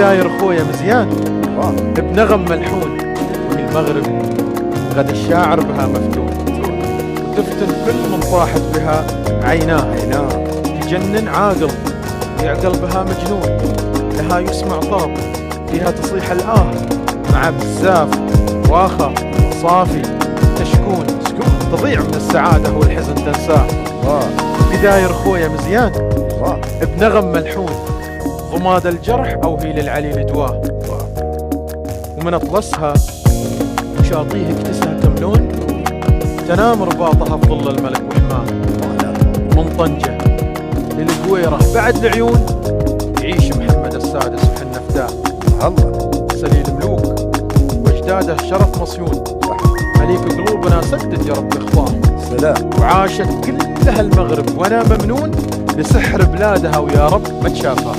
داير خويا مزيان بنغم ملحون، وهي المغرب غد الشاعر بها مفتون، وتفتن كل من طاحت بها عيناه، تجنن عاقل يعقل بها مجنون، لها يسمع طرب فيها تصيح الآه، مع بزاف واخا صافي تشكون، تضيع من السعادة والحزن تنساه. بداير خويا مزيان بنغم ملحون، ضماد الجرح أو هي للعليل دواه، ومن أطلسها وشاطيه اكتسها تمنون، تنام رباطها في ظل الملك وحماه، من طنجة للقويرة بعد العيون، يعيش محمد السادس وحنا فداه. سليل ملوك واجداده شرف مصيون، مليك قلوبنا سدد يا رب اخطاه. وعاشت كلها المغرب وانا ممنون لسحر بلادها، ويا رب ما تشافها.